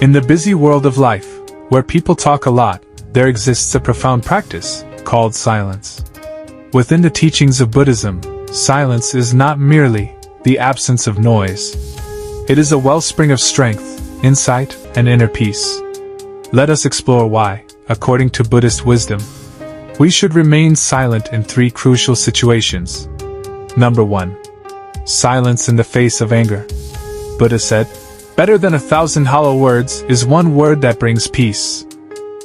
In the busy world of life, where people talk a lot, there exists a profound practice called silence. Within the teachings of Buddhism, silence is not merely the absence of noise. It is a wellspring of strength, insight, and inner peace. Let us explore why, according to Buddhist wisdom, we should remain silent in 3 crucial situations. Number 1. Silence in the face of anger. Buddha said, "Better than 1,000 hollow words is one word that brings peace."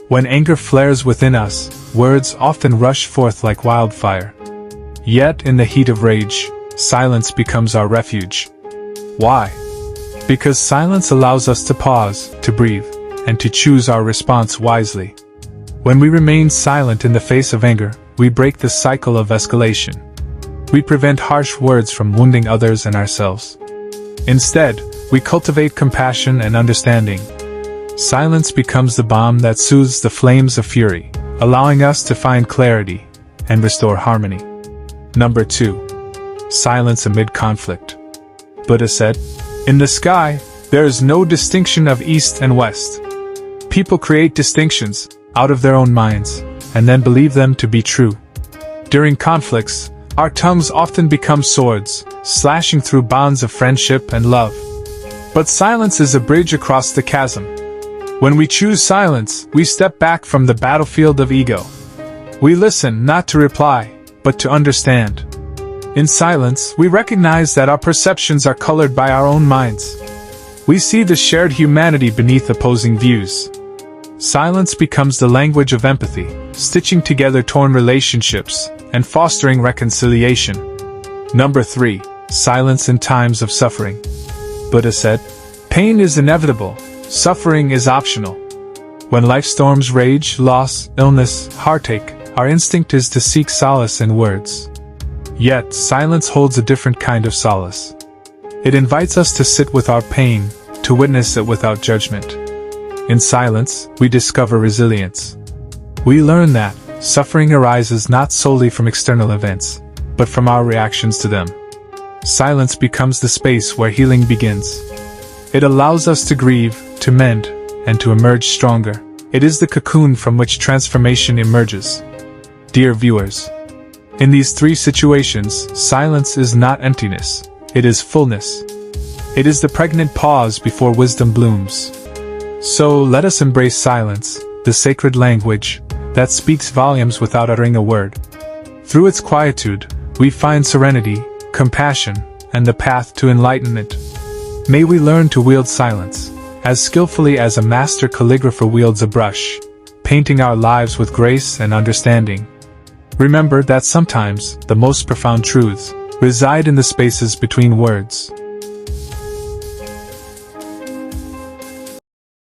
When anger flares within us, words often rush forth like wildfire. Yet in the heat of rage, silence becomes our refuge. Why? Because silence allows us to pause, to breathe, and to choose our response wisely. When we remain silent in the face of anger, we break the cycle of escalation. We prevent harsh words from wounding others and ourselves. Instead, we cultivate compassion and understanding. Silence becomes the balm that soothes the flames of fury, allowing us to find clarity and restore harmony. Number 2. Silence amid conflict. Buddha said, "In the sky, there is no distinction of east and west." People create distinctions out of their own minds, and then believe them to be true. During conflicts, our tongues often become swords, slashing through bonds of friendship and love. But silence is a bridge across the chasm. When we choose silence, we step back from the battlefield of ego. We listen not to reply, but to understand. In silence, we recognize that our perceptions are colored by our own minds. We see the shared humanity beneath opposing views. Silence becomes the language of empathy, stitching together torn relationships and fostering reconciliation. Number 3. Silence in times of suffering. Buddha said, "Pain is inevitable, suffering is optional." When life storms rage, loss, illness, heartache, our instinct is to seek solace in words. Yet, silence holds a different kind of solace. It invites us to sit with our pain, to witness it without judgment. In silence, we discover resilience. We learn that suffering arises not solely from external events, but from our reactions to them. Silence becomes the space where healing begins. It allows us to grieve, to mend, and to emerge stronger. It is the cocoon from which transformation emerges. Dear viewers, in these 3 situations, silence is not emptiness, it is fullness. It is the pregnant pause before wisdom blooms. So let us embrace silence, the sacred language that speaks volumes without uttering a word. Through its quietude, we find serenity, compassion, and the path to enlightenment. May we learn to wield silence as skillfully as a master calligrapher wields a brush, painting our lives with grace and understanding. Remember that sometimes the most profound truths reside in the spaces between words.